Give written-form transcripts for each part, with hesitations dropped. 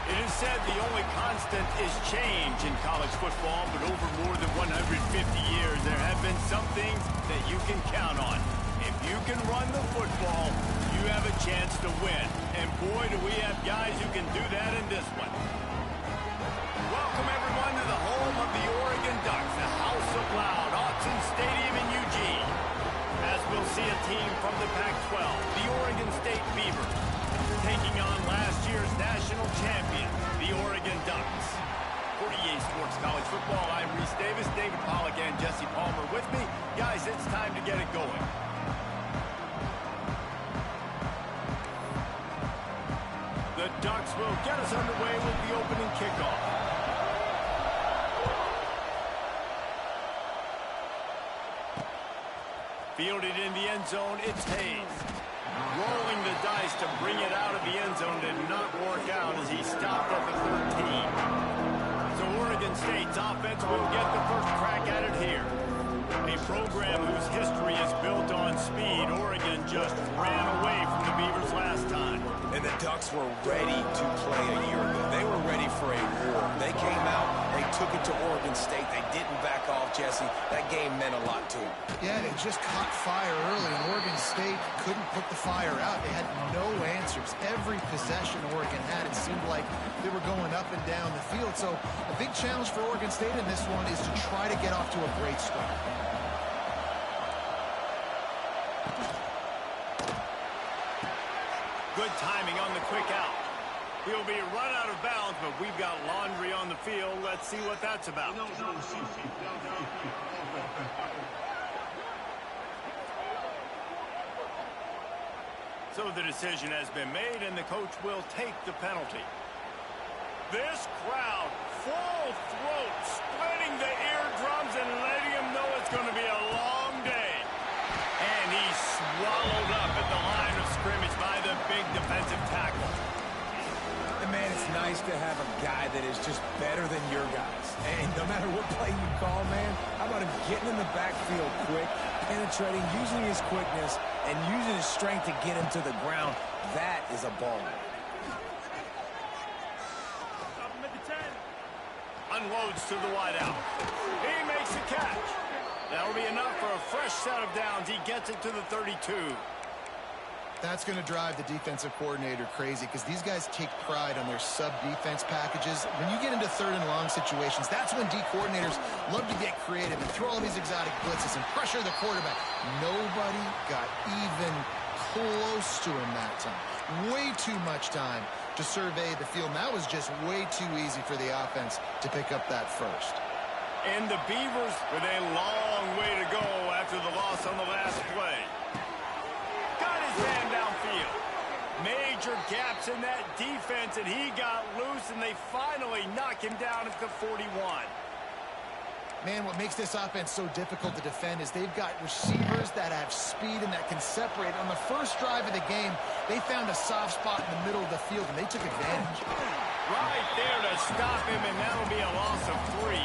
It is said the only constant is change in college football, but over more than 150 years, there have been some things that you can count on. If you can run the football, you have a chance to win. And boy, do we have guys who can do that in this one. Welcome, everyone, to the home of the Oregon Ducks, the House of Loud, Autzen Stadium in Eugene. As we'll see a team from the Pac-12, the Oregon State Beavers, taking on last year's national champion, the Oregon Ducks. For EA Sports College Football, I'm Reese Davis, David Pollack, and Jesse Palmer with me. Guys, it's time to get it going. The Ducks will get us underway with the opening kickoff. Fielded in the end zone, it's Hayes. Rolling the dice to bring it out of the end zone did not work out as he stopped at the 13. So Oregon State's offense will get the first crack at it here. A program whose history is built on speed. Oregon just ran away from the Beavers last time. And the Ducks were ready to play a year ago. They were ready for a war. They came out, they took it to Oregon State. They didn't back off, Jesse. That game meant a lot to them. Yeah, they just caught fire early, and Oregon State couldn't put the fire out. They had no answers. Every possession Oregon had, it seemed like they were going up and down the field. So a big challenge for Oregon State in this one is to try to get off to a great start. Good timing on the quick out. He'll be run out of bounds, but we've got laundry on the field. Let's see what that's about. So the decision has been made, and the coach will take the penalty. This crowd, full throat, splitting the eardrums and letting him know it's going to be a long day. And he's swallowed up at the line of scrimmage by the big defensive tackle. And man, it's nice to have a guy that is just better than your guys. And no matter what play you call, man, how about him getting in the backfield quick, penetrating, using his quickness, and using his strength to get him to the ground. That is a baller. Unloads to the wideout. He makes the catch. That'll be enough for a fresh set of downs. He gets it to the 32. That's going to drive the defensive coordinator crazy because these guys take pride on their sub-defense packages. When you get into third and long situations, that's when D coordinators love to get creative and throw all these exotic blitzes and pressure the quarterback. Nobody got even close to him that time. Way too much time to survey the field. And that was just way too easy for the offense to pick up that first. And the Beavers with a long way to go after the loss on the last play. Got his man downfield. Major gaps in that defense, and he got loose, and they finally knock him down at the 41. Man, what makes this offense so difficult to defend is they've got receivers that have speed and that can separate. On the first drive of the game, they found a soft spot in the middle of the field, and they took advantage. Right there to stop him, and that'll be a loss of 3.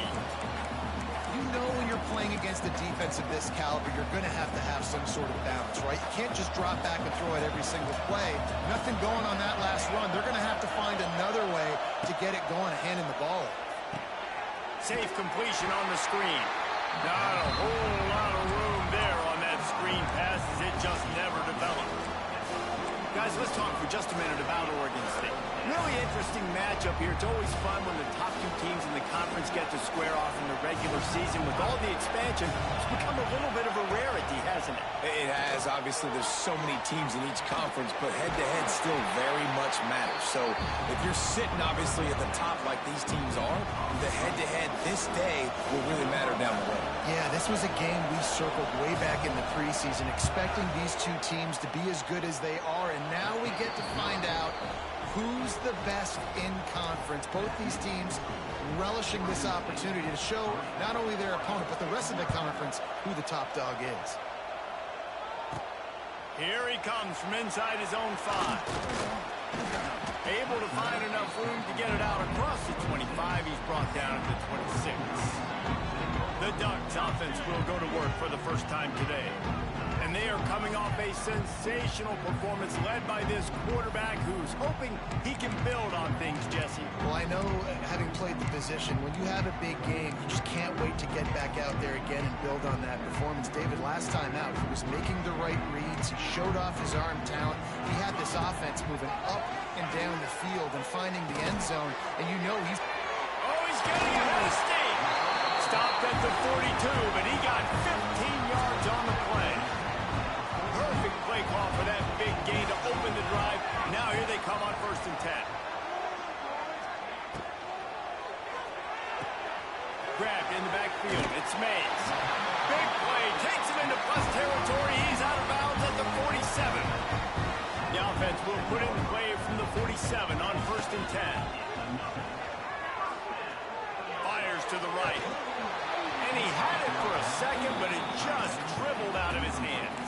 You know when you're playing against a defense of this caliber, you're going to have some sort of balance, right? You can't just drop back and throw it every single play. Nothing going on that last run. They're going to have to find another way to get it going, handing the ball. Safe completion on the screen. Not a whole lot of room there on that screen pass as it just never developed. Guys, let's talk for just a minute about Oregon State. Really interesting matchup here. It's always fun when the top two teams in the conference get to square off in the regular season. With all the expansion, it's become a little bit of a rarity, hasn't it? It has. Obviously, there's so many teams in each conference, but head-to-head still very much matters. So if you're sitting, obviously, at the top like these teams are, the head-to-head this day will really matter down the road. Yeah, this was a game we circled way back in the preseason, expecting these two teams to be as good as they are, and now we get to find out who's the best in conference. Both these teams relishing this opportunity to show not only their opponent, but the rest of the conference who the top dog is. Here he comes from inside his own 5. Able to find enough room to get it out across the 25. He's brought down at the 26. The Ducks offense will go to work for the first time today. And they They're coming off a sensational performance led by this quarterback who's hoping he can build on things, Jesse. Well, I know, having played the position, when you have a big game, you just can't wait to get back out there again and build on that performance. David, last time out, he was making the right reads. He showed off his arm talent. He had this offense moving up and down the field and finding the end zone. And you know he's... Oh, he's getting ahead of steam. Stopped at the 42, but he got 15 yards on the play. Perfect play call for that big gain to open the drive. Now here they come on 1st and 10. Grabbed in the backfield. It's Mays. Big play. Takes him into plus territory. He's out of bounds at the 47. The offense will put in the play from the 47 on 1st and 10. Fires to the right. And he had it for a second, but it just dribbled out of his hands.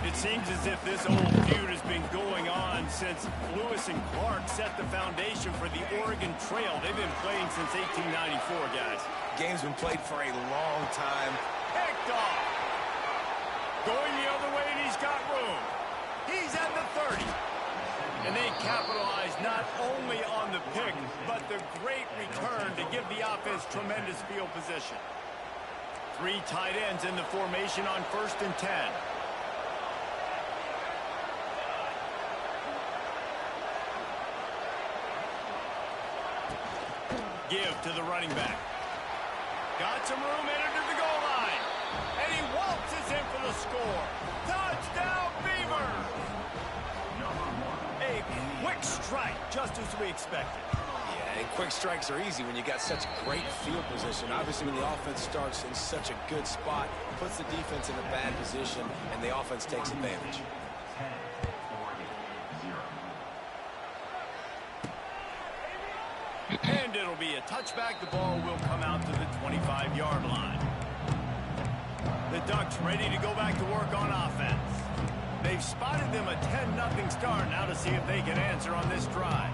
It seems as if this old feud has been going on since Lewis and Clark set the foundation for the Oregon Trail. They've been playing since 1894, guys. Game's been played for a long time. Picked off. Going the other way, and he's got room. He's at the 30. And they capitalize not only on the pick, but the great return to give the offense tremendous field position. 3 tight ends in the formation on 1st and 10. Give to the running back. Got some room, entered to the goal line. And he waltzes in for the score. Touchdown, Beavers! A quick strike, just as we expected. Yeah, and quick strikes are easy when you got such great field position. Obviously, when the offense starts in such a good spot, puts the defense in a bad position, and the offense takes advantage. And it'll be a touchback. The ball will come out to the 25-yard line. The Ducks ready to go back to work on offense. They've spotted them a 10-0 start. Now to see if they can answer on this drive.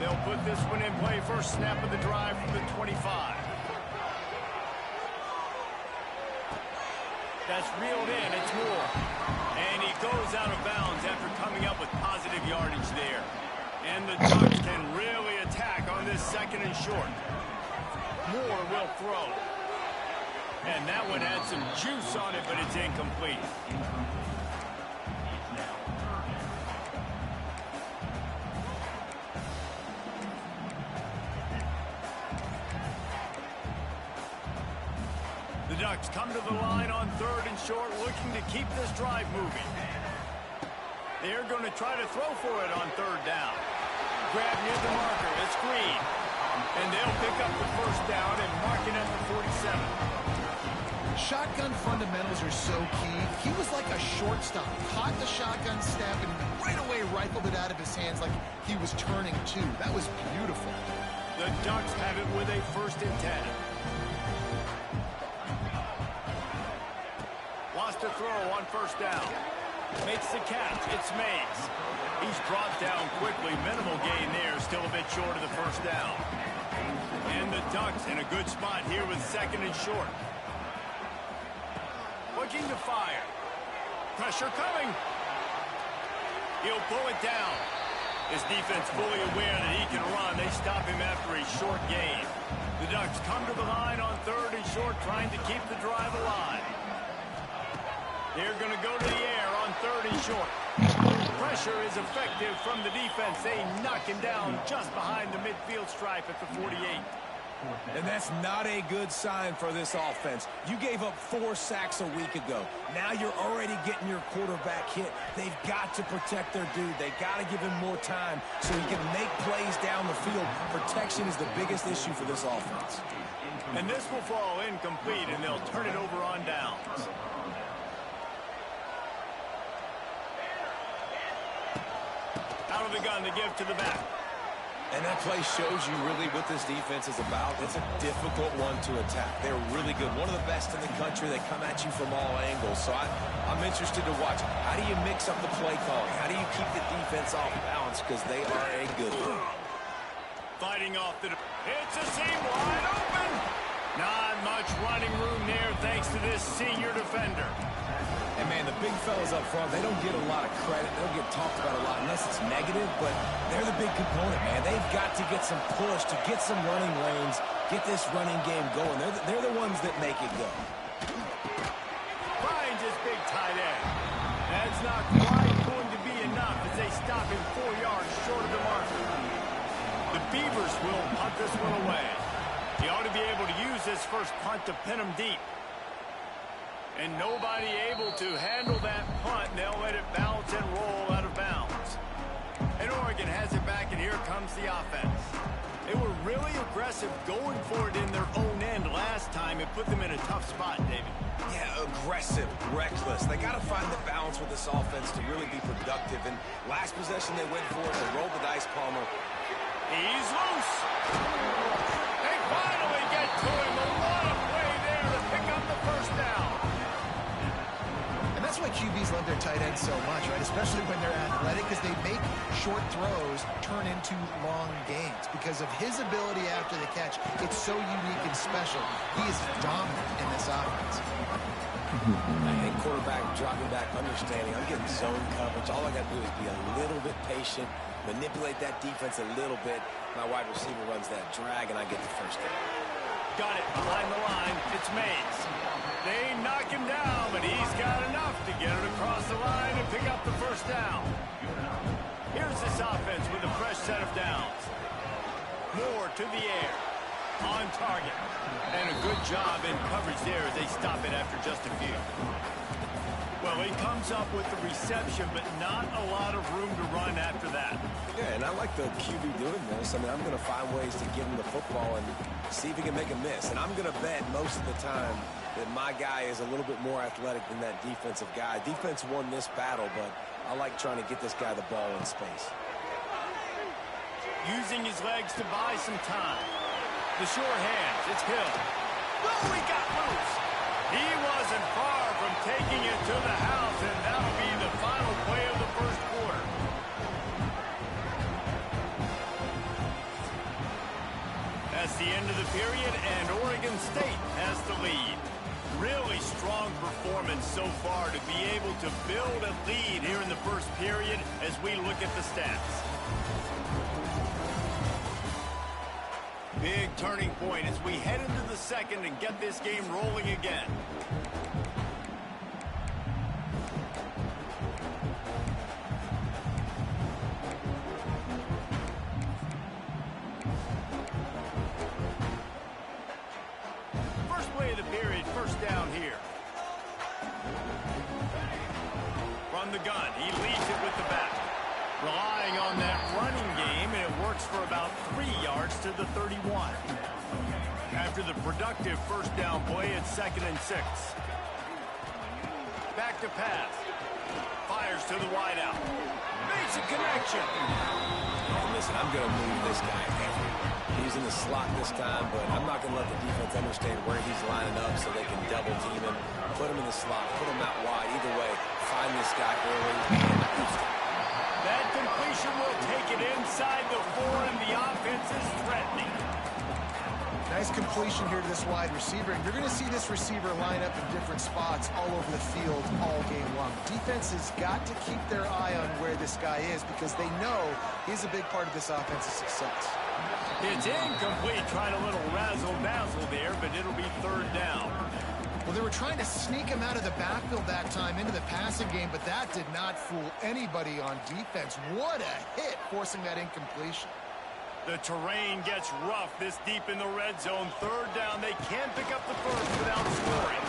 They'll put this one in play. First snap of the drive from the 25. That's reeled in. It's Moore. And he goes out of bounds after coming up with positive yardage there. And the Ducks can really attack on this 2nd and short. Moore will throw. And that one had some juice on it, but it's incomplete. The Ducks come to the line on 3rd and short, looking to keep this drive moving. They're going to try to throw for it on 3rd down. Grab near the marker, it's Green. And they'll pick up the 1st down and mark it at the 47. Shotgun fundamentals are so key. He was like a shortstop. Caught the shotgun snap and right away rifled it out of his hands like he was turning 2. That was beautiful. The Ducks have it with a 1st and 10. Lost a throw on 1st down. Makes the catch. It's Mays. He's brought down quickly. Minimal gain there. Still a bit short of the 1st down. And the Ducks in a good spot here with 2nd and short. Looking to fire. Pressure coming. He'll pull it down. His defense fully aware that he can run. They stop him after a short gain. The Ducks come to the line on 3rd and short, trying to keep the drive alive. They're going to go to the air on 3rd and short. Pressure is effective from the defense. They knock him down just behind the midfield stripe at the 48. And that's not a good sign for this offense. You gave up 4 sacks a week ago. Now you're already getting your quarterback hit. They've got to protect their dude. They got to give him more time so he can make plays down the field. Protection is the biggest issue for this offense. And this will fall incomplete, and they'll turn it over on downs. Out of the gun to give to the back. And that play shows you really what this defense is about. It's a difficult one to attack. They're really good. One of the best in the country. They come at you from all angles. So I'm interested to watch. How do you mix up the play calling? How do you keep the defense off balance? Because they are a good one. Fighting off the... It's a seam wide open. Not much much running room there thanks to this senior defender. And, man, the big fellas up front, they don't get a lot of credit. They don't get talked about a lot unless it's negative, but they're the big component, man. They've got to get some push, to get some running lanes, get this running game going. They're the ones that make it go. Finds his big tight end. That's not quite going to be enough as they stop him 4 yards short of the marker. The Beavers will punt this one away. He ought to be able to use this first punt to pin him deep. And nobody able to handle that punt. They'll let it bounce and roll out of bounds. And Oregon has it back, and here comes the offense. They were really aggressive going for it in their own end last time. It put them in a tough spot, David. Yeah, aggressive, reckless. They got to find the balance with this offense to really be productive. And last possession they went for it. They rolled the dice, Palmer. He's loose. They finally get to him. A lot of play there to pick up the first down. That's why QBs love their tight ends so much, right? Especially when they're athletic, because they make short throws turn into long gains. Because of his ability after the catch, it's so unique and special. He is dominant in this offense. I think quarterback dropping back, understanding. I'm getting zone coverage. All I got to do is be a little bit patient, manipulate that defense a little bit. My wide receiver runs that drag, and I get the first down. Got it behind the line. It's Mays. They knock him down, but he's got enough to get it across the line and pick up the first down. Here's this offense with a fresh set of downs. Moore to the air. On target. And a good job in coverage there as they stop it after just a few. Well, he comes up with the reception, but not a lot of room to run after that. Yeah, and I like the QB doing this. I mean, I'm going to find ways to give him the football and see if he can make a miss. And I'm going to bet most of the time that my guy is a little bit more athletic than that defensive guy. Defense won this battle, but I like trying to get this guy the ball in space. Using his legs to buy some time. The sure hands, it's Hill. Oh, he got loose. He wasn't far from taking it to the house, and that'll be the final play of the first quarter. That's the end of the period, and Oregon State has the lead. Really strong performance so far to be able to build a lead here in the first period as we look at the stats. Big turning point as we head into the second and get this game rolling again. First play of the period, first down here. From the gun, he leads it with the back. Relying on that running game, and it works for about 3 yards to the 31. After the productive first down play, it's 2nd and 6. Back to pass. Fires to the wideout. Makes a connection. Listen, I'm going to move this guy everywhere. He's in the slot this time, but I'm not going to let the defense understand where he's lining up so they can double team him. Put him in the slot, put him out wide. Either way, find this guy early and use him. That completion will take it inside the 4, and the offense is threatening. Nice completion here to this wide receiver, and you're going to see this receiver line up in different spots all over the field all game long. Defense has got to keep their eye on where this guy is because they know he's a big part of this offense's success. It's incomplete, trying a little razzle-dazzle there, but it'll be 3rd down. Well, they were trying to sneak him out of the backfield that time into the passing game, but that did not fool anybody on defense. What a hit, forcing that incompletion. The terrain gets rough this deep in the red zone. 3rd down, they can't pick up the first without scoring.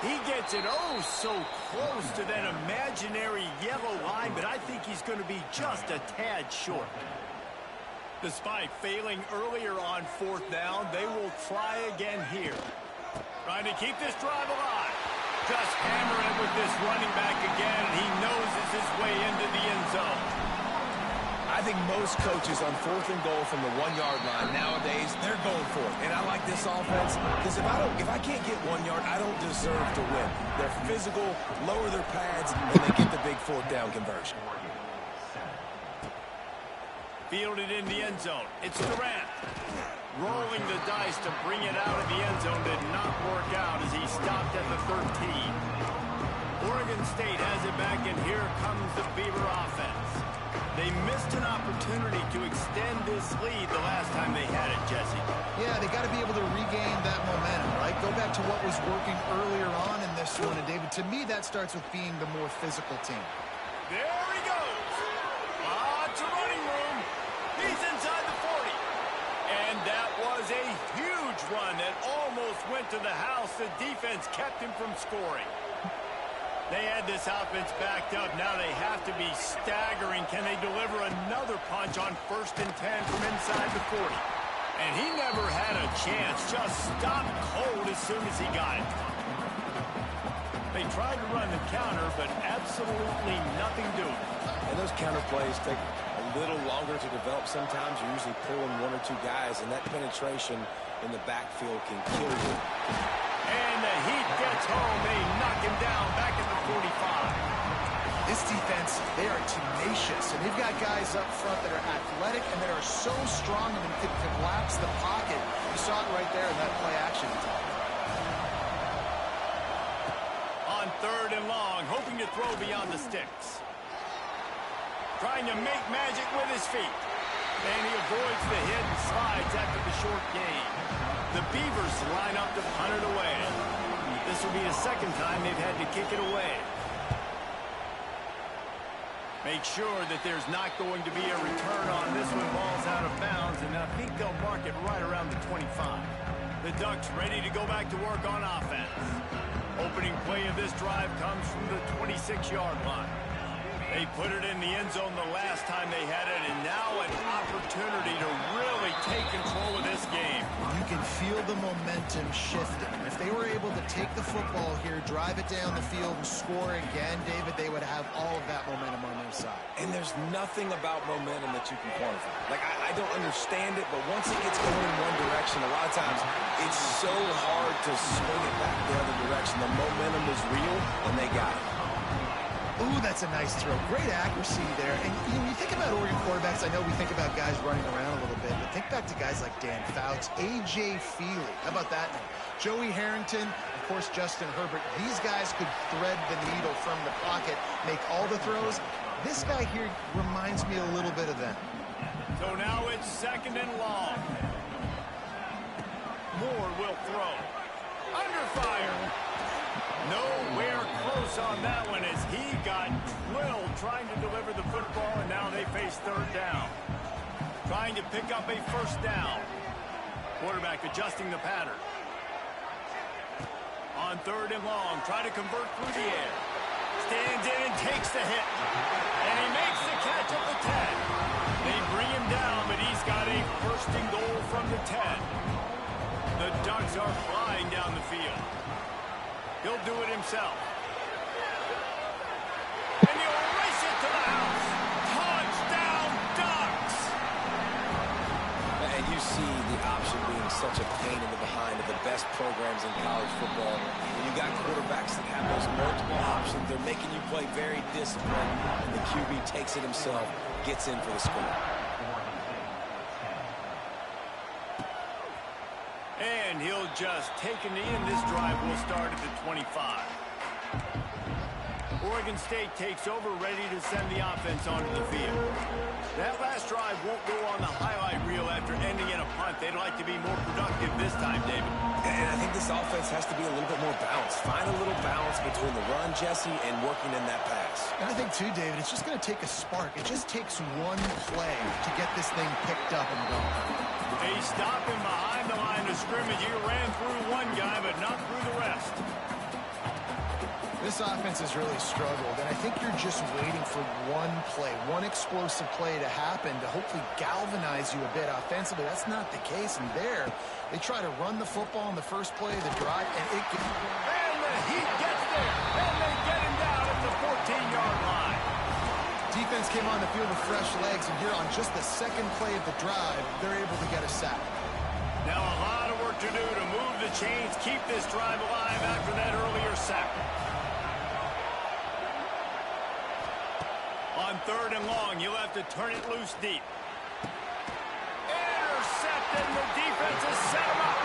He gets it oh so close to that imaginary yellow line, but I think he's going to be just a tad short. Despite failing earlier on 4th down, they will try again here. Trying to keep this drive alive. Just hammer it with this running back again, and he noses his way into the end zone. I think most coaches on 4th and goal from the 1-yard line nowadays, they're going for it. And I like this offense because if I can't get 1 yard, I don't deserve to win. They're physical, lower their pads, and they get the big 4th down conversion. Fielded in the end zone. It's Durant. Rolling the dice to bring it out of the end zone did not 13. Oregon State has it back, and here comes the Beaver offense. They missed an opportunity to extend this lead the last time they had it, Jesse. Yeah, they got to be able to regain that momentum, right? Go back to what was working earlier on in this one. And, David, to me, that starts with being the more physical team. There he goes. Lots of running room. He's inside the 40. And that was a huge run that almost went to the house. The defense kept him from scoring. They had this offense backed up. Now they have to be staggering. Can they deliver another punch on 1st and 10 from inside the 40? And he never had a chance. Just stopped cold as soon as he got it. They tried to run the counter, but absolutely nothing doing. And those counter plays take a little longer to develop sometimes. You're usually pulling 1 or 2 guys, and that penetration in the backfield can kill you. And the Heat gets home. They knock him down back at the 45. This defense, they are tenacious, and they've got guys up front that are athletic and that are so strong and can collapse the pocket. You saw it right there in that play action attack. On 3rd and long, hoping to throw beyond the sticks. Trying to make magic with his feet. And he avoids the hit and slides after the short gain. The Beavers line up to punt it away. This will be the 2nd time they've had to kick it away. Make sure that there's not going to be a return on this one. Ball's out of bounds, and I think they'll mark it right around the 25. The Ducks ready to go back to work on offense. Opening play of this drive comes from the 26-yard line. They put it in the end zone the last time they had it, and now an opportunity to really take control of this game. You can feel the momentum shifting. If they were able to take the football here, drive it down the field, and score again, David, they would have all of that momentum on their side. And there's nothing about momentum that you can quantify. Like, I don't understand it, but once it gets going in one direction, a lot of times it's so hard to swing it back the other direction. The momentum is real, and they got it. Ooh, that's a nice throw. Great accuracy there. And when you think about Oregon quarterbacks, I know we think about guys running around a little bit, but think back to guys like Dan Fouts, A.J. Feely. How about that name? Joey Harrington, of course, Justin Herbert. These guys could thread the needle from the pocket, make all the throws. This guy here reminds me a little bit of them. So now it's 2nd and long. Moore will throw. Under fire. Nowhere close on that one as he got drilled trying to deliver the football, and now they face 3rd down. Trying to pick up a 1st down. Quarterback adjusting the pattern. On 3rd and long, try to convert through the air. Stands in and takes the hit. And he makes the catch at the 10. They bring him down, but he's got a 1st and goal from the 10. The Ducks are flying down the field. He'll do it himself. And he'll race it to the house. Touchdown, Ducks! And you see the option being such a pain in the behind of the best programs in college football. When you got quarterbacks that have those multiple options, they're making you play very disciplined, and the QB takes it himself, gets in for the score. And he'll just take a knee, and this drive will start at the 25. Oregon State takes over, ready to send the offense onto the field. That last drive won't go on the highlight reel after ending in a punt. They'd like to be more productive this time, David. And I think this offense has to be a little bit more balanced. Find a little balance between the run, Jesse, and working in that pass. And I think, too, David, it's just going to take a spark. It just takes one play to get this thing picked up and going. They stop him behind the line of scrimmage. He ran through one guy, but not through the rest. This offense has really struggled, and I think you're just waiting for one play, one explosive play to happen to hopefully galvanize you a bit offensively. That's not the case, and there, they try to run the football in the first play of the drive, and it gets... And the Heat gets there, and they get him down at the 14-yard line. Defense came on the field with fresh legs, and here on just the 2nd play of the drive, they're able to get a sack. Now a lot of work to do to move the chains, keep this drive alive after that earlier sack. On 3rd and long, you'll have to turn it loose deep. Intercepted, and the defense has set him up.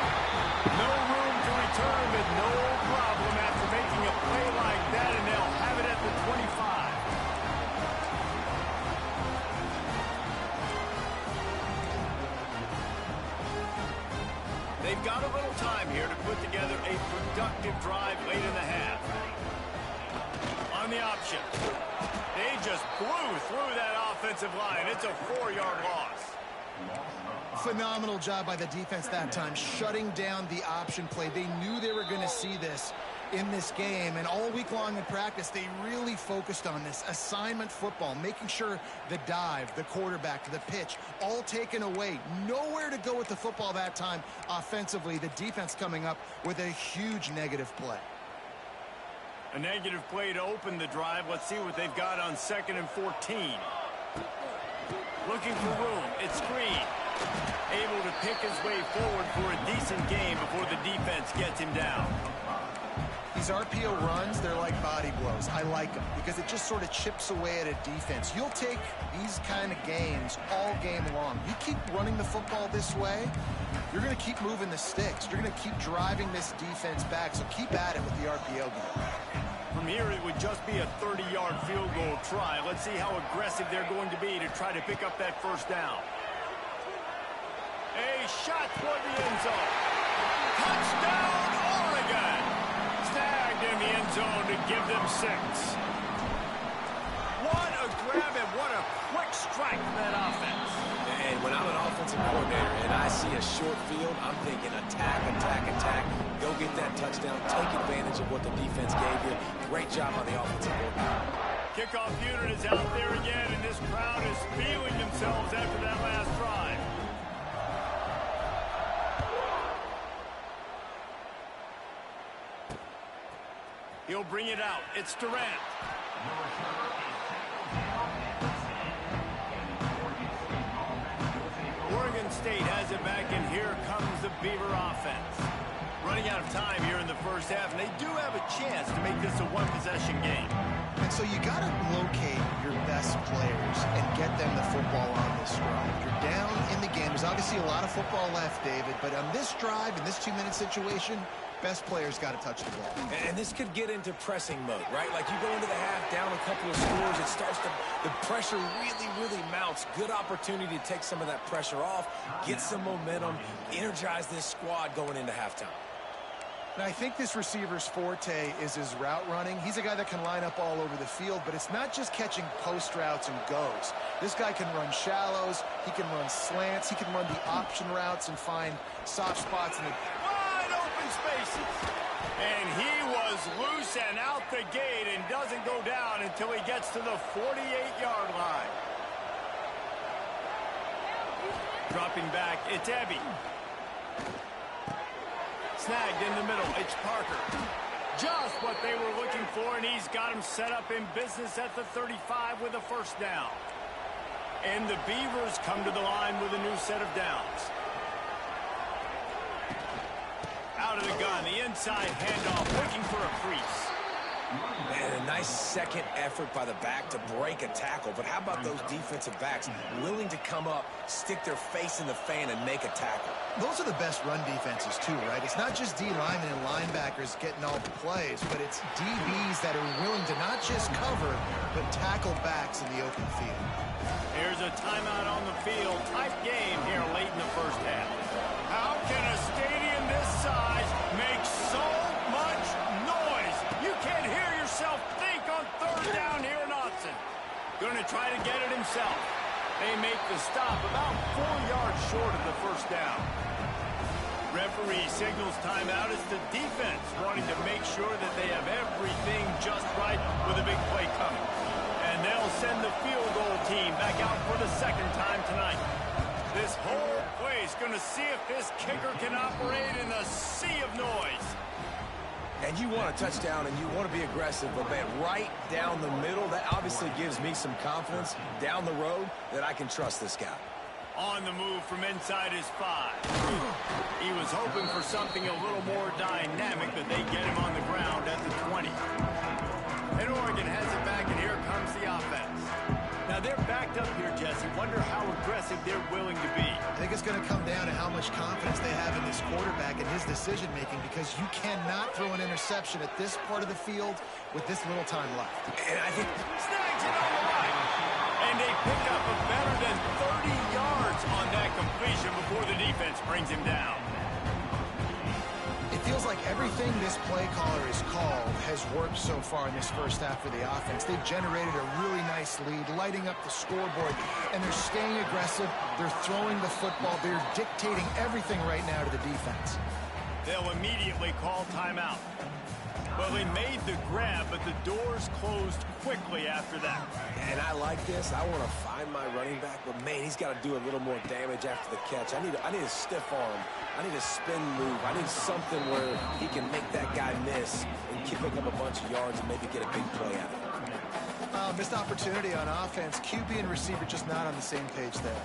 No room to return, but no problem after making time here to put together a productive drive late in the half. On the option. They just blew through that offensive line. It's a 4-yard loss. Phenomenal job by the defense that time, shutting down the option play. They knew they were going to see this in this game, and all week long in practice, they really focused on this assignment football, making sure the dive, the quarterback, the pitch, all taken away. Nowhere to go with the football that time offensively. The defense coming up with a huge negative play. A negative play to open the drive. Let's see what they've got on 2nd and 14. Looking for room. It's Green. Able to pick his way forward for a decent game before the defense gets him down. These RPO runs, they're like body blows. I like them because it just sort of chips away at a defense. You'll take these kind of gains all game long. You keep running the football this way, you're going to keep moving the sticks. You're going to keep driving this defense back, so keep at it with the RPO game. From here, it would just be a 30-yard field goal try. Let's see how aggressive they're going to be to try to pick up that first down. A shot toward the end zone. Touchdown, Oregon! Snagged in the end zone to give them 6. What a grab and what a quick strike from that offense. And when I'm an offensive coordinator and I see a short field, I'm thinking attack, attack, attack. Go get that touchdown. Take advantage of what the defense gave you. Great job on the offensive coordinator. Kickoff unit is out there again, and this crowd is feeling themselves after that last drive. He'll bring it out. It's Durant. Oregon State has it back, and here comes the Beaver offense. Running out of time here in the first half, and they do have a chance to make this a one-possession game. And so you got to locate your best players and get them the football on this drive. You're down in the game. There's obviously a lot of football left, David, but on this drive, in this 2-minute situation, best players got to touch the ball. And this could get into pressing mode, right? Like you go into the half, down a couple of scores, it starts to, the pressure really, really mounts. Good opportunity to take some of that pressure off, get some momentum, energize this squad going into halftime. Now, I think this receiver's forte is his route running. He's a guy that can line up all over the field, but it's not just catching post routes and goes. This guy can run shallows, he can run slants, he can run the option routes and find soft spots in the wide open spaces. And he was loose and out the gate and doesn't go down until he gets to the 48-yard line. Dropping back, it's Ebby. Snagged in the middle, it's Parker. Just what they were looking for, and he's got him set up in business at the 35 with a first down. And the Beavers come to the line with a new set of downs. Out of the gun, the inside handoff, looking for a crease. Man, a nice second effort by the back to break a tackle. But how about those defensive backs willing to come up, stick their face in the fan, and make a tackle? Those are the best run defenses, too, right? It's not just D linemen and linebackers getting all the plays, but it's DBs that are willing to not just cover, but tackle backs in the open field. Here's a timeout on the field. Tight game here late in the first half. How can a stadium this size make so much noise? You can't hear yourself think on third down here in Austin. Going to try to get it himself. They make the stop about 4 yards short of the first down. Referee signals timeout as the defense wanting to make sure that they have everything just right with a big play coming. And they'll send the field goal team back out for the second time tonight. This whole place going to see if this kicker can operate in the sea of noise. And you want a touchdown and you want to be aggressive, but man, right down the middle, that obviously gives me some confidence down the road that I can trust this guy. On the move from inside his 5. He was hoping for something a little more dynamic, but they get him on the ground at the 20. And Oregon has it back, and here comes the offense. Now they're backed up here, Jesse. Wonder how aggressive they're willing to be. I think it's going to come down to how much confidence they have in this quarterback and his decision-making, because you cannot throw an interception at this part of the field with this little time left. And I think Snags it on the line. And they pick up a better than 30 yards on that completion before the defense brings him down. everything this play caller has called has worked so far in this first half for the offense. They've generated a really nice lead, lighting up the scoreboard, and they're staying aggressive. They're throwing the football. They're dictating everything right now to the defense. They'll immediately call timeout. Well, they made the grab, but the doors closed quickly after that. And I like this. I want to find my running back, but man, he's got to do a little more damage after the catch. I need a stiff arm. I need a spin move. I need something where he can make that guy miss and pick up a bunch of yards and maybe get a big play out of it. Missed opportunity on offense. QB and receiver just not on the same page there.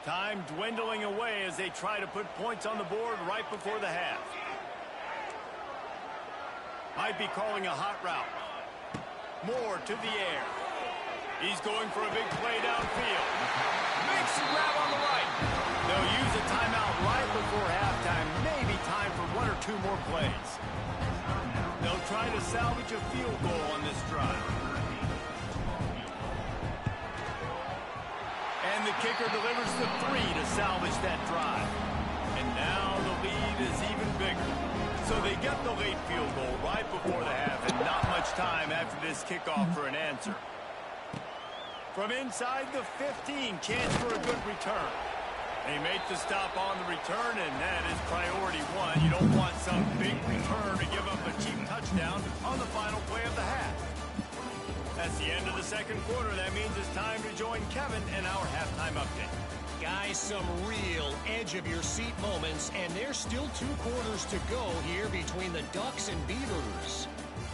Time dwindling away as they try to put points on the board right before the half. Might be calling a hot route. Moore to the air. He's going for a big play downfield. Makes the grab on the right. They'll use a timeout right before halftime. Maybe time for one or two more plays. They'll try to salvage a field goal on this drive. And the kicker delivers the 3 to salvage that drive. And now the lead is even bigger. So they get the late field goal right before the half, and not much time after this kickoff for an answer. From inside the 15, chance for a good return. They make the stop on the return, and that is priority one. You don't want some big return to give up a cheap touchdown on the final play of the half. That's the end of the second quarter. That means it's time to join Kevin in our halftime update. Guys, some real edge-of-your-seat moments, and there's still 2 quarters to go here between the Ducks and Beavers.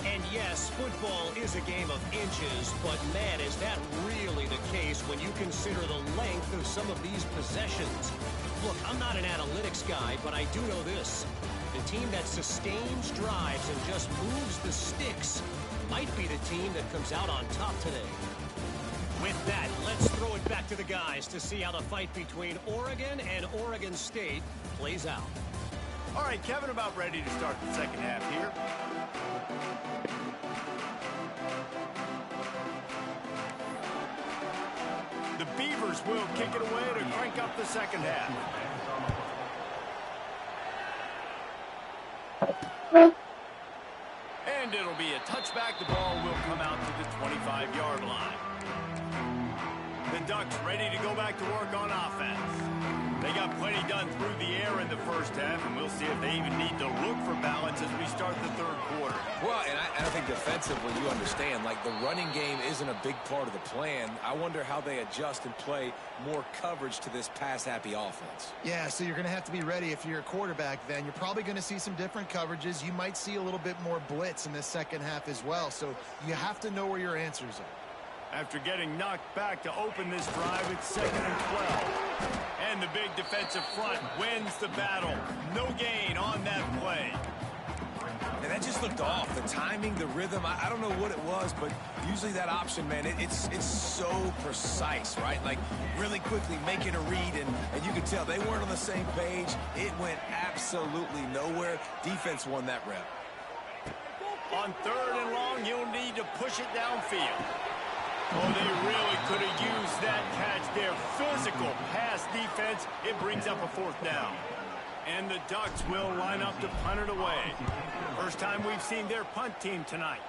And yes, football is a game of inches, but man, is that really the case when you consider the length of some of these possessions. Look, I'm not an analytics guy, but I do know this. The team that sustains drives and just moves the sticks might be the team that comes out on top today. With that, let's throw it back to the guys to see how the fight between Oregon and Oregon State plays out. All right, Kevin, about ready to start the second half here. The Beavers will kick it away to crank up the second half. And it'll be a touchback. The ball will come out to the 25-yard line. The Ducks ready to go back to work on offense. They got plenty done through the air in the first half, and we'll see if they even need to look for balance as we start the third quarter. Well, and I think defensively, you understand, like the running game isn't a big part of the plan. I wonder how they adjust and play more coverage to this pass-happy offense. Yeah, so you're going to have to be ready if you're a quarterback then. You're probably going to see some different coverages. You might see a little bit more blitz in this second half as well, so you have to know where your answers are. After getting knocked back to open this drive, it's 2nd and 12. And the big defensive front wins the battle. No gain on that play. And that just looked off. The timing, the rhythm, I don't know what it was, but usually that option, man, it's so precise, right? Like really quickly making a read, and you can tell they weren't on the same page. It went absolutely nowhere. Defense won that rep. On 3rd and long, you'll need to push it downfield. Oh, they really could have used that catch there. Physical pass defense. It brings up a 4th down. And the Ducks will line up to punt it away. First time we've seen their punt team tonight.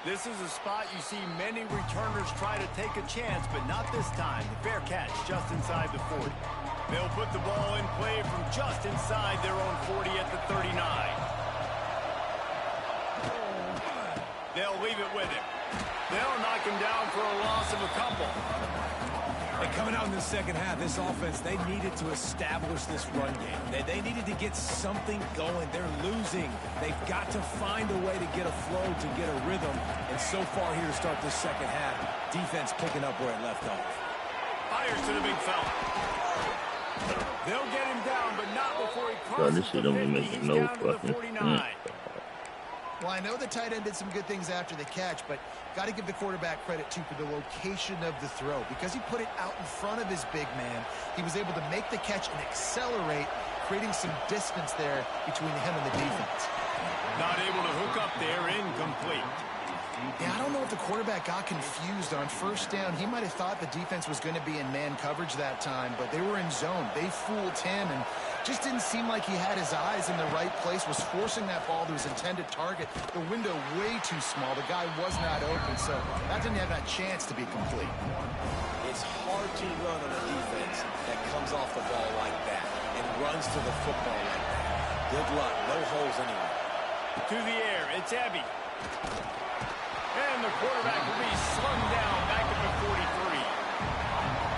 This is a spot you see many returners try to take a chance, but not this time. The fair catch just inside the 40. They'll put the ball in play from just inside their own 40 at the 39. They'll leave it with him. They'll knock him down for a loss of a couple. And coming out in the second half, this offense, they needed to establish this run game. They needed to get something going. They're losing. They've got to find a way to get a flow, to get a rhythm. And so far here to start this second half, defense picking up where it left off. Fires to the big fella. They'll get him down, but not before he crosses the 50. He's down to the 49. Well, I know the tight end did some good things after the catch, but got to give the quarterback credit, too, for the location of the throw. Because he put it out in front of his big man, he was able to make the catch and accelerate, creating some distance there between him and the defense. Not able to hook up there, incomplete. Yeah, I don't know if the quarterback got confused on first down. He might have thought the defense was going to be in man coverage that time, but they were in zone. They fooled him and just didn't seem like he had his eyes in the right place, was forcing that ball to his intended target. The window way too small. The guy was not open, so that didn't have that chance to be complete. It's hard to run on a defense that comes off the ball like that and runs to the football like that. Good luck. No holes anywhere. To the air, it's Abbey. And the quarterback will be slung down back at the 43.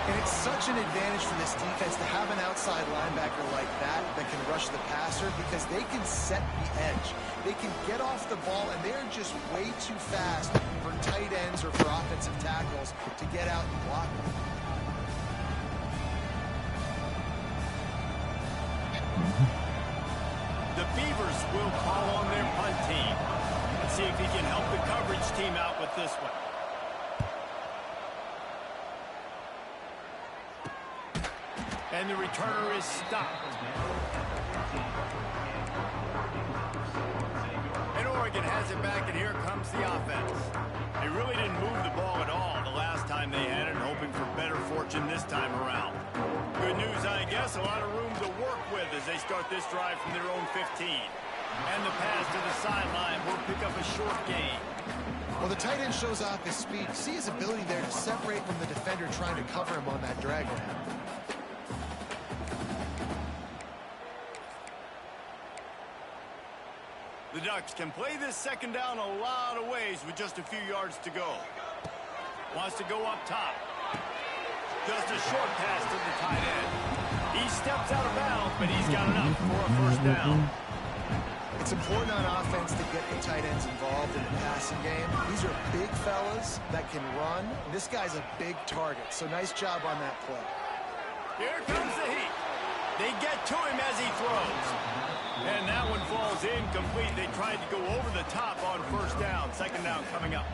And it's such an advantage for this defense to have an outside linebacker like that can rush the passer because they can set the edge. They can get off the ball, and they're just way too fast for tight ends or for offensive tackles to get out and block them. The Beavers will call on their punt team. Let's see if he can help the coverage team out with this one. And the returner is stopped. And Oregon has it back, and here comes the offense. They really didn't move the ball at all the last time they had it, hoping for better fortune this time around. Good news, I guess, a lot of room to work with as they start this drive from their own 15. And the pass to the sideline will pick up a short gain. Well, the tight end shows off his speed. See his ability there to separate from the defender trying to cover him on that drag route. The Ducks can play this second down a lot of ways with just a few yards to go. Wants to go up top. Just a short pass to the tight end. He steps out of bounds, but he's got enough for a first down. It's important on offense to get the tight ends involved in the passing game. These are big fellas that can run. This guy's a big target, so nice job on that play. Here comes the heat. They get to him as he throws. And that one falls incomplete. They tried to go over the top on first down. Second down coming up.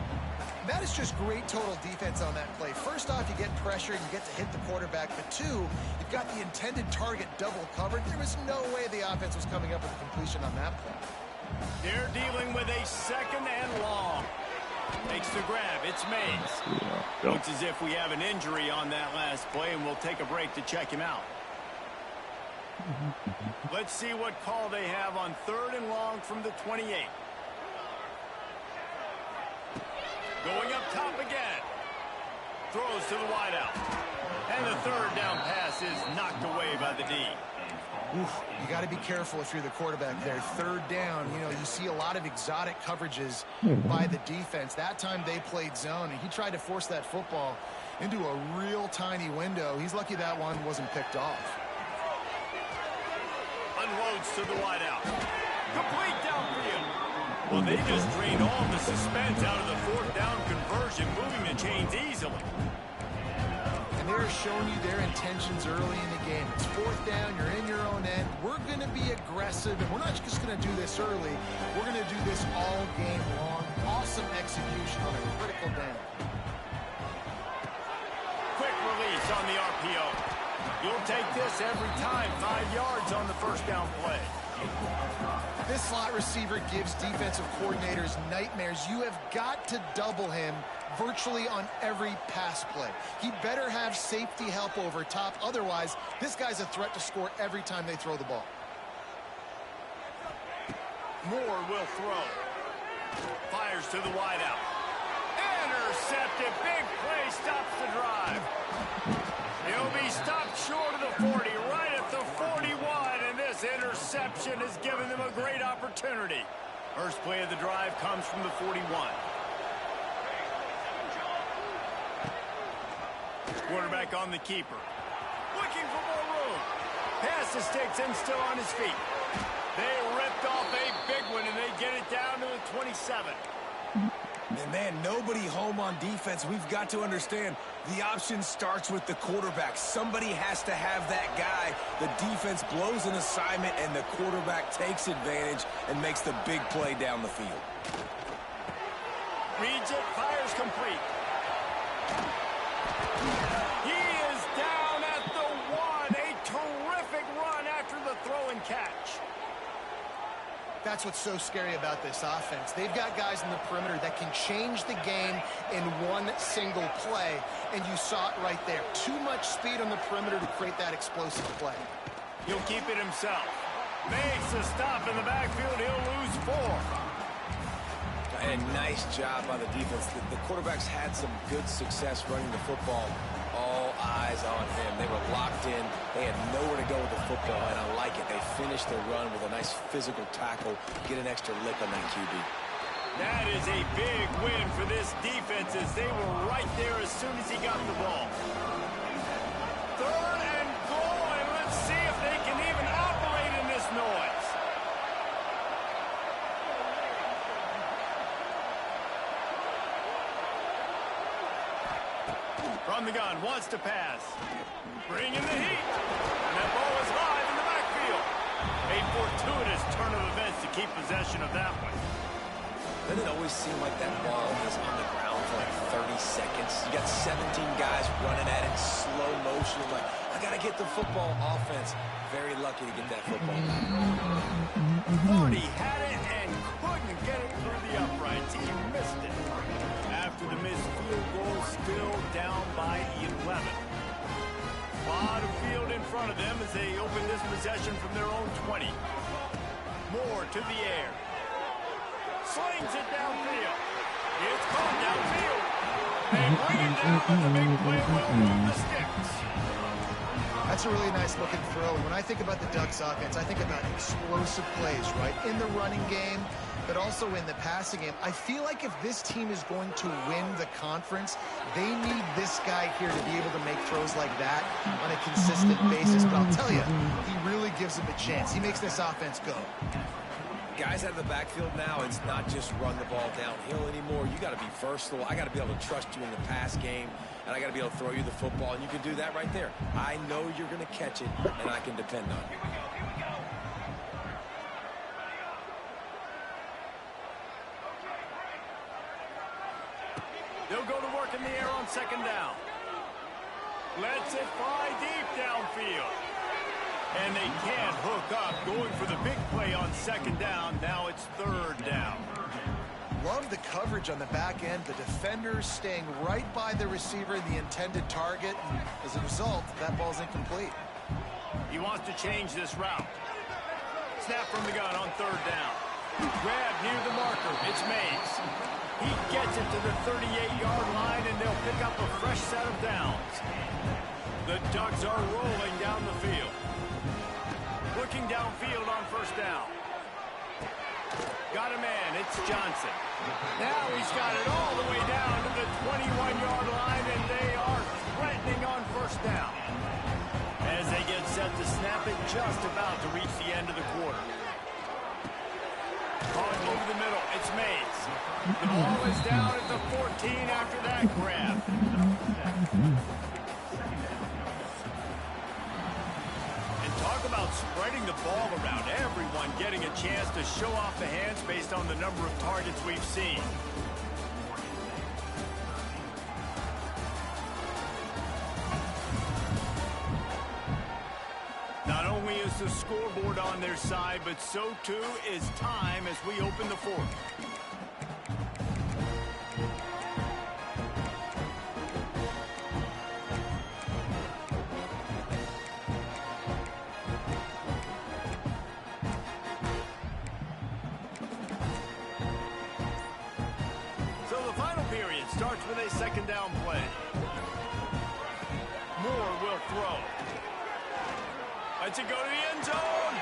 That is just great total defense on that play. First off, you get pressure and you get to hit the quarterback. But two, you've got the intended target double covered. There was no way the offense was coming up with a completion on that play. They're dealing with a second and long. Makes the grab. It's Mays. Looks as if we have an injury on that last play, and we'll take a break to check him out. Let's see what call they have on third and long from the 28. Going up top again. Throws to the wideout. And the third down pass is knocked away by the D. Oof, you got to be careful if you're the quarterback there. Third down, you know, you see a lot of exotic coverages by the defense. That time they played zone, and he tried to force that football into a real tiny window. He's lucky that one wasn't picked off. Unloads to the wideout. Complete downfield. Well, they just drained all the suspense out of the fourth down conversion, moving the chains easily. And they're showing you their intentions early in the game. It's fourth down, you're in your own end. We're going to be aggressive, and we're not just going to do this early. We're going to do this all game long. Awesome execution on a critical down. Quick release on the RPO. You'll take this every time. 5 yards on the first down play. This slot receiver gives defensive coordinators nightmares. You have got to double him virtually on every pass play. He better have safety help over top. Otherwise, this guy's a threat to score every time they throw the ball. Moore will throw. Fires to the wideout. Intercepted. Big play stops the drive. He'll be stopped short of the 40, right at the 41, and this interception has given them a great opportunity. First play of the drive comes from the 41. Quarterback on the keeper. Looking for more room. Pass to Sticks and still on his feet. They ripped off a big one, and they get it down to the 27. And man, nobody home on defense. We've got to understand the option starts with the quarterback. Somebody has to have that guy. The defense blows an assignment, and the quarterback takes advantage and makes the big play down the field. Reads it, fires complete. He is down at the 1. A terrific run after the throw and catch. That's that's what's so scary about this offense. They've got guys in the perimeter that can change the game in one single play, and you saw it right there. Too much speed on the perimeter to create that explosive play. He'll keep it himself. Makes a stop in the backfield. He'll lose 4. And nice job by the defense. The quarterbacks had some good success running the football. All eyes on him. They were locked in. They had nowhere to go with the football, and I like it. They finished their run with a nice physical tackle, get an extra lick on that QB. That is a big win for this defense as they were right there as soon as he got the ball. 3rd and goal, and let's see if they can even operate in this noise. From the gun, wants to pass. Bring in the heat. And that ball is live in the backfield. A fortuitous turn of events to keep possession of that one. Doesn't it always seem like that ball is on the ground for like 30 seconds? You got 17 guys running at it in slow motion. Like, I got to get the football. Offense, very lucky to get that football. 40 had it and couldn't get it through the uprights. He missed it. After the missed field goal, still down by 11. Lot of field in front of them as they open this possession from their own 20. Moore to the air. Slings it downfield. It's caught downfield. They bring it down, but the big play will move the sticks. That's a really nice looking throw. And when I think about the Ducks offense, I think about explosive plays, right? In the running game, but also in the passing game. I feel like if this team is going to win the conference, they need this guy here to be able to make throws like that on a consistent basis. But I'll tell you, he really gives them a chance. He makes this offense go. Guys out of the backfield now, it's not just run the ball downhill anymore. You got to be versatile. I got to be able to trust you in the pass game, and I got to be able to throw you the football, and you can do that right there. I know you're going to catch it, and I can depend on you. They'll go to work in the air on 2nd down. Lets it fly deep downfield. And they can't hook up, going for the big play on 2nd down. Now it's 3rd down. Love the coverage on the back end. The defenders staying right by the receiver, the intended target. And as a result, that ball's incomplete. He wants to change this route. Snap from the gun on 3rd down. Grab near the marker. It's Mays. He gets it to the 38-yard line, and they'll pick up a fresh set of downs. The Ducks are rolling down the field. Looking downfield on 1st down. Got a man. It's Johnson. Now he's got it all the way down to the 21-yard line, and they are threatening on 1st down. As they get set to snap it, just about to reach the end of the quarter. Calling over the middle. It's Mays. The ball is down at the 14 after that grab. Talk about spreading the ball around. Everyone getting a chance to show off the hands based on the number of targets we've seen. Not only is the scoreboard on their side, but so too is time as we open the 4th. Starts with a 2nd down play. Moore will throw. Lets it go to the end zone.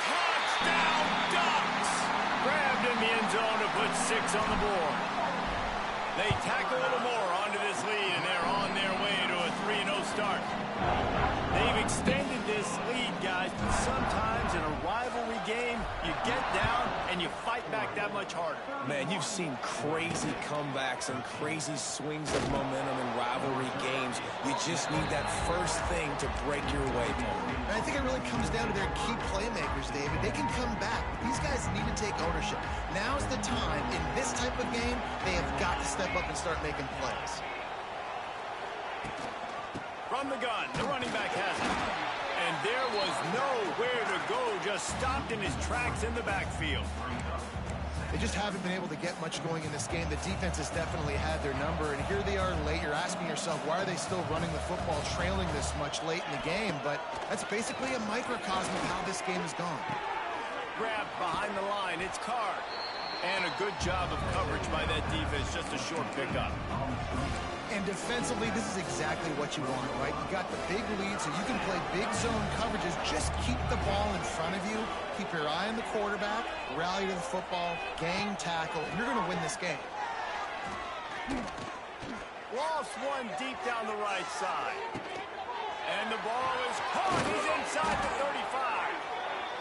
Touchdown, Ducks! Grabbed in the end zone to put 6 on the board. They tack a little more onto this lead, and they're on their way to a 3-0 start. They've extended this lead, guys, but sometimes in a rivalry game, you get down and you fight back that much harder. Man, you've seen crazy comebacks and crazy swings of momentum in rivalry games. You just need that first thing to break your way, Paul. And I think it really comes down to their key playmakers, David. They can come back. These guys need to take ownership. Now's the time. In this type of game, they have got to step up and start making plays. From the gun, the running back has it. And there was nowhere to go, just stopped in his tracks in the backfield. They just haven't been able to get much going in this game. The defense has definitely had their number, and here they are late. You're asking yourself, why are they still running the football, trailing this much late in the game? But that's basically a microcosm of how this game has gone. Grab behind the line, it's Carr. And a good job of coverage by that defense, just a short pickup. And defensively, this is exactly what you want, right? You got the big lead, so you can play big zone coverages. Just keep the ball in front of you. Keep your eye on the quarterback. Rally to the football. Gang tackle. And you're going to win this game. Lost one deep down the right side. And the ball is caught. He's inside the 35.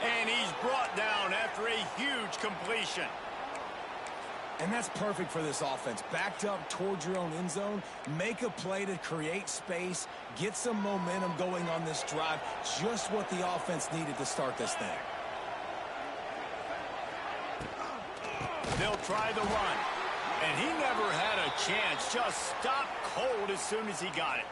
And he's brought down after a huge completion. And that's perfect for this offense. Backed up towards your own end zone. Make a play to create space. Get some momentum going on this drive. Just what the offense needed to start this thing. They'll try the run. And he never had a chance. Just stopped cold as soon as he got it.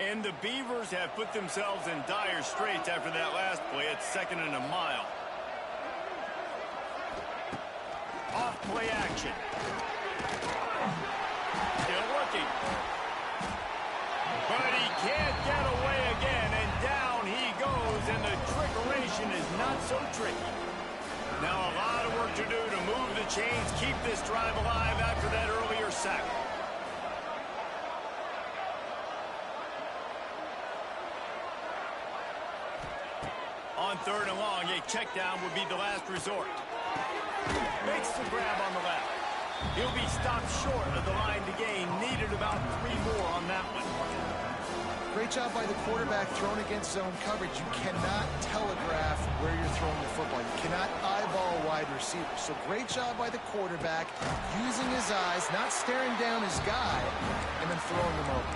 And the Beavers have put themselves in dire straits after that last play. It's 2nd and a mile. Off play action. Still looking. But he can't get away again, and down he goes, and the trickeration is not so tricky. Now a lot of work to do to move the chains, keep this drive alive after that earlier sack. On 3rd and long, a check down would be the last resort. Makes the grab on the left. He'll be stopped short of the line to gain. Needed about 3 more on that one. Great job by the quarterback thrown against zone coverage. You cannot telegraph where you're throwing the football. You cannot eyeball a wide receiver. So great job by the quarterback using his eyes, not staring down his guy, and then throwing him over.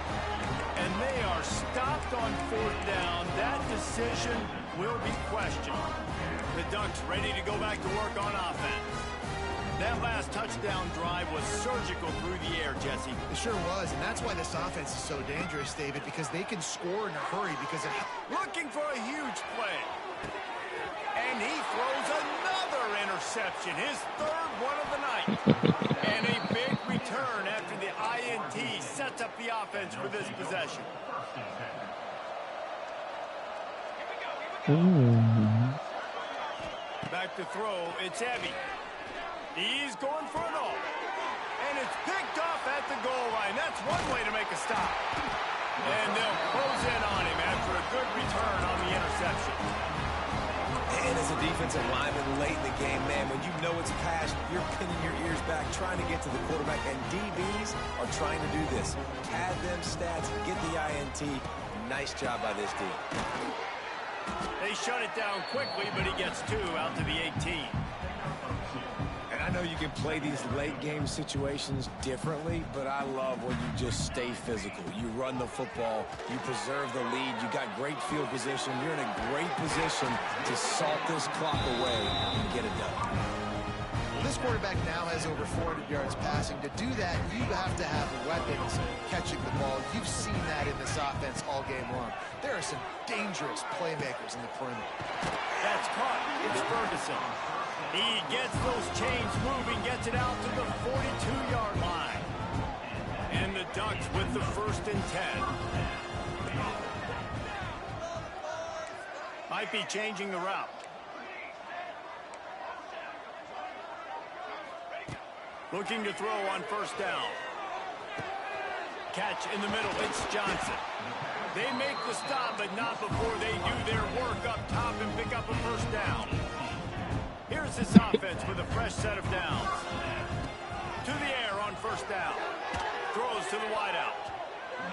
And they are stopped on 4th down. That decision will be questioned. The Ducks ready to go back to work on offense. That last touchdown drive was surgical through the air, Jesse. It sure was, and that's why this offense is so dangerous, David, because they can score in a hurry because of... Looking for a huge play. And he throws another interception, his 3rd one of the night. And a big return after the INT sets up the offense for this possession. Back to throw, it's heavy. He's going for it all. And it's picked off at the goal line. That's one way to make a stop. And they'll close in on him after a good return on the interception. And as a defensive lineman late in the game, man, when you know it's past, you're pinning your ears back, trying to get to the quarterback. And DBs are trying to do this. Pad them stats, get the INT. Nice job by this team. They shut it down quickly, but he gets 2 out to the 18. And I know you can play these late game situations differently, but I love when you just stay physical. You run the football, you preserve the lead, you got great field position, you're in a great position to salt this clock away and get it done. This quarterback now has over 400 yards passing. To do that, you have to have weapons catching the ball. You've seen that in this offense all game long. There are some dangerous playmakers in the perimeter. That's caught. It's Ferguson. He gets those chains moving, gets it out to the 42-yard line. And the Ducks with the 1st and 10. Might be changing the route. Looking to throw on 1st down. Catch in the middle. It's Johnson. They make the stop, but not before they do their work up top and pick up a 1st down. Here's this offense with a fresh set of downs. To the air on 1st down. Throws to the wideout.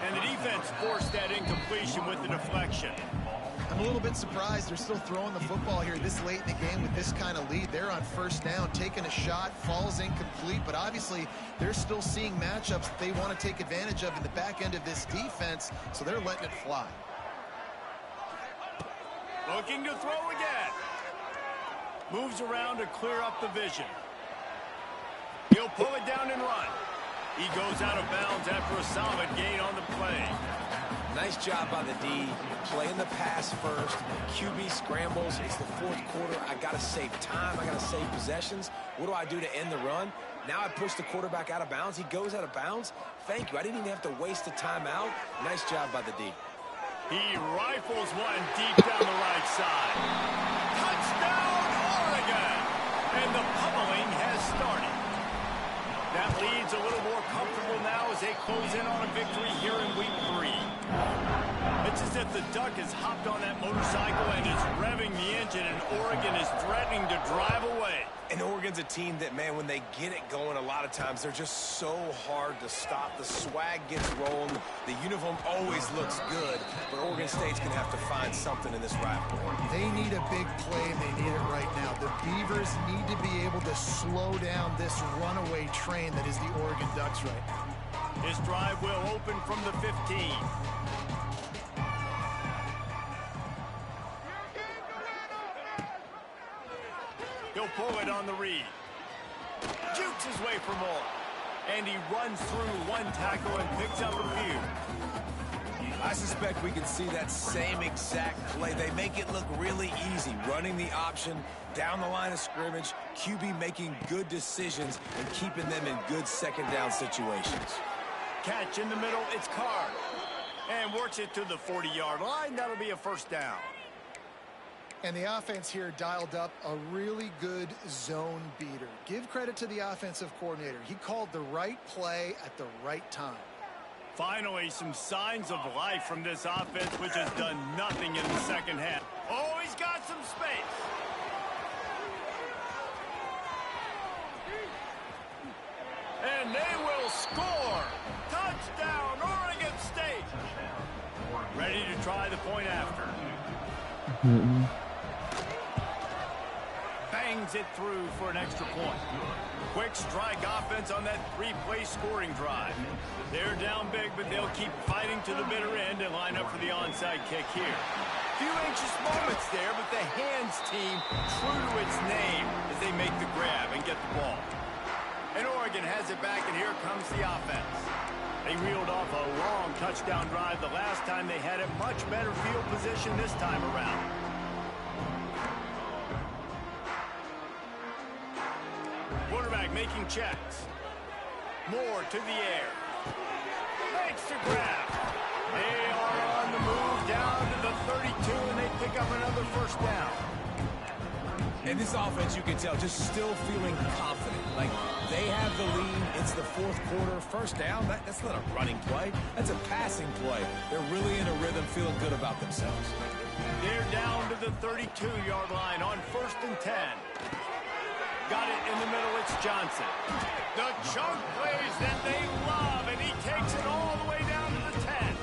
And the defense forced that incompletion with the deflection. I'm a little bit surprised they're still throwing the football here this late in the game with this kind of lead. They're on 1st down, taking a shot, falls incomplete, but obviously they're still seeing matchups that they want to take advantage of in the back end of this defense, so they're letting it fly. Looking to throw again. Moves around to clear up the vision. He'll pull it down and run. He goes out of bounds after a solid gain on the play. Nice job by the D, playing the pass first. QB scrambles. It's the fourth quarter. I got to save time. I got to save possessions. What do I do to end the run? Now I push the quarterback out of bounds. He goes out of bounds. Thank you. I didn't even have to waste a timeout. Nice job by the D. He rifles one deep down the right side. Touchdown, Oregon! And the pummeling has started. That lead's a little more comfortable now as they close in on a victory here in week 3. It's as if the Duck has hopped on that motorcycle and is revving the engine, and Oregon is threatening to drive away. And Oregon's a team that, man, when they get it going, a lot of times they're just so hard to stop. The swag gets rolling. The uniform always looks good, but Oregon State's going to have to find something in this rivalry. They need a big play, and they need it right now. The Beavers need to be able to slow down this runaway train that is the Oregon Ducks right now. This drive will open from the 15. He'll pull it on the read. Jukes his way for more. And he runs through one tackle and picks up a few. I suspect we can see that same exact play. They make it look really easy, running the option down the line of scrimmage, QB making good decisions and keeping them in good second down situations. Catch in the middle, it's Carr. And works it to the 40-yard line. That'll be a first down. And the offense here dialed up a really good zone beater. Give credit to the offensive coordinator. He called the right play at the right time. Finally, some signs of life from this offense, which has done nothing in the second half. Oh, he's got some space. And they will score. Touchdown, Oregon State. Ready to try the point after. Bangs it through for an extra point. Quick strike offense on that 3-play scoring drive. They're down big, but they'll keep fighting to the bitter end and line up for the onside kick here. Few anxious moments there, but the hands team true to its name as they make the grab and get the ball. And Oregon has it back, and here comes the offense. They reeled off a long touchdown drive the last time they had it. Much better field position this time around. Quarterback making checks. Moore to the air. Makes the grab. They are on the move down to the 32, and they pick up another first down. And this offense, you can tell, just still feeling confident. Like, they have the lead. It's the fourth quarter. First down, that's not a running play. That's a passing play. They're really in a rhythm, feeling good about themselves. They're down to the 32-yard line on 1st and 10. Got it in the middle, it's Johnson. The chunk plays that they love, and he takes it all the way down to the 10.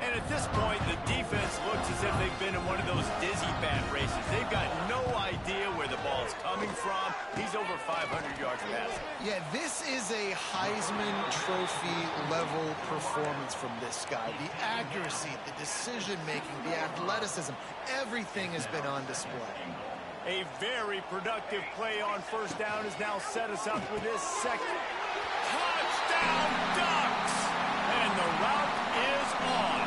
And at this point, the defense looks as if they've been in one of those dizzy bat races. They've got no idea where the ball's coming from. He's over 500 yards passing. Yeah, this is a Heisman Trophy level performance from this guy. The accuracy, the decision-making, the athleticism, everything has been on display. A very productive play on first down has now set us up with this second. Touchdown, Ducks! And the route is on.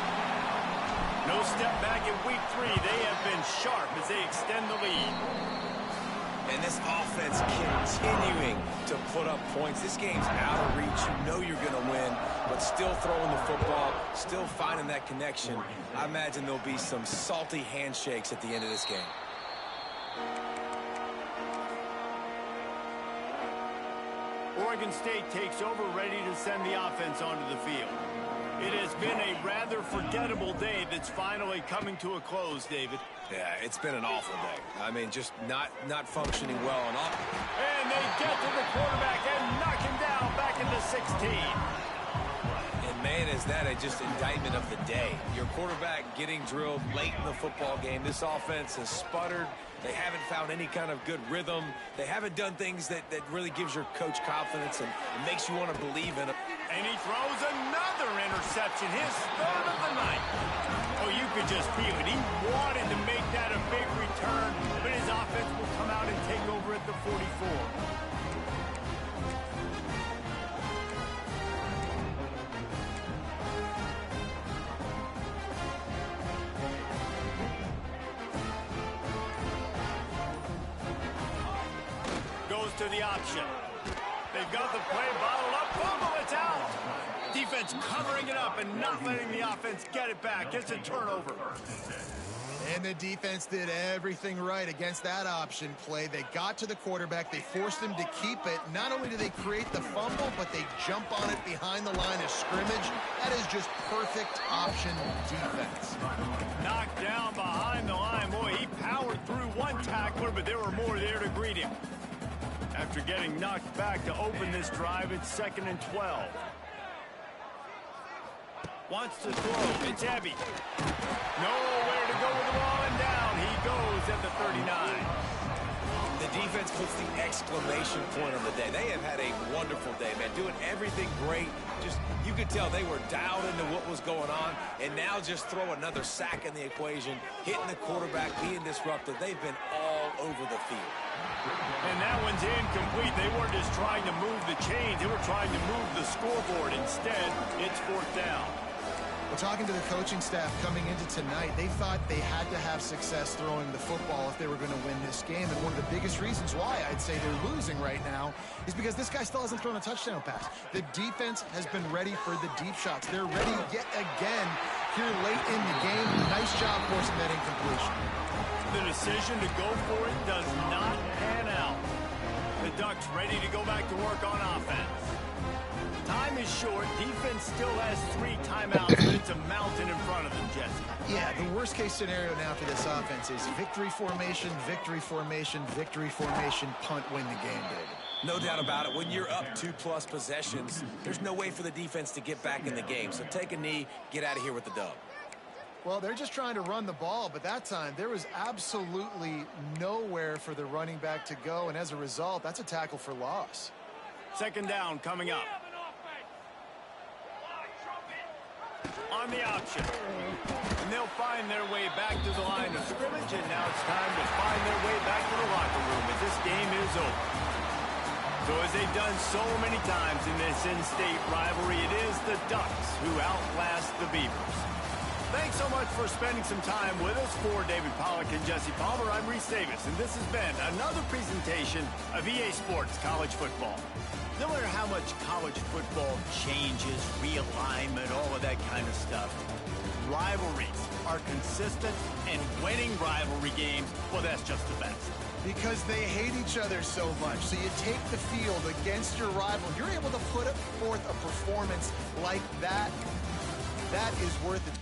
No step back in week 3. They have been sharp as they extend the lead. And this offense continuing to put up points. This game's out of reach. You know you're going to win, but still throwing the football, still finding that connection. I imagine there'll be some salty handshakes at the end of this game. Oregon State takes over, ready to send the offense onto the field. It has been a rather forgettable day that's finally coming to a close, David. Yeah, it's been an awful day. I mean, just not functioning well. And they get to the quarterback and knock him down back into 16. And, man, is that just indictment of the day. Your quarterback getting drilled late in the football game. This offense has sputtered. They haven't found any kind of good rhythm. They haven't done things that really gives your coach confidence and makes you want to believe in it. And he throws another interception, his 3rd of the night. Oh, you could just feel it. He wanted to make that a big return, but his offense will come out and take over at the 44. the option. They've got the play bottled up. Fumble, it's out. Defense covering it up and not letting the offense get it back. It's a turnover. And the defense did everything right against that option play. They got to the quarterback. They forced him to keep it. Not only do they create the fumble, but they jump on it behind the line of scrimmage. That is just perfect option defense. Knocked down behind the line. Boy, he powered through one tackler, but there were more there to greet him. After getting knocked back to open this drive, it's 2nd and 12. Wants to throw. It's heavy. Nowhere to go with the ball, and down he goes at the 39. The defense puts the exclamation point on the day. They have had a wonderful day, man. Doing everything great. Just, you could tell they were dialed into what was going on. And now just throw another sack in the equation. Hitting the quarterback, being disruptive. They've been all over the field. And that one's incomplete. They weren't just trying to move the chains. They were trying to move the scoreboard. Instead, it's 4th down. Well, talking to the coaching staff coming into tonight, they thought they had to have success throwing the football if they were going to win this game. And one of the biggest reasons why I'd say they're losing right now is because this guy still hasn't thrown a touchdown pass. The defense has been ready for the deep shots. They're ready yet again here late in the game. Nice job forcing that incompletion. The decision to go for it does not pan out. The Ducks ready to go back to work on offense. Time is short. Defense still has 3 timeouts, but it's a mountain in front of them, Jesse. Yeah, the worst-case scenario now for this offense is victory formation, victory formation, victory formation, punt, win the game, David. No doubt about it. When you're up 2+ possessions, there's no way for the defense to get back in the game. So take a knee, get out of here with the dub. Well, they're just trying to run the ball, but that time there was absolutely nowhere for the running back to go, and as a result, that's a tackle for loss. 2nd down coming up. On the option. And they'll find their way back to the line of scrimmage, and now it's time to find their way back to the locker room as this game is over. So as they've done so many times in this in-state rivalry, it is the Ducks who outlast the Beavers. Thanks so much for spending some time with us. For David Pollack and Jesse Palmer, I'm Reese Davis, and this has been another presentation of EA Sports College Football. No matter how much college football changes, realignment, all of that kind of stuff, rivalries are consistent, and winning rivalry games, well, that's just the best. Because they hate each other so much. So you take the field against your rival. You're able to put forth a performance like that. That is worth it.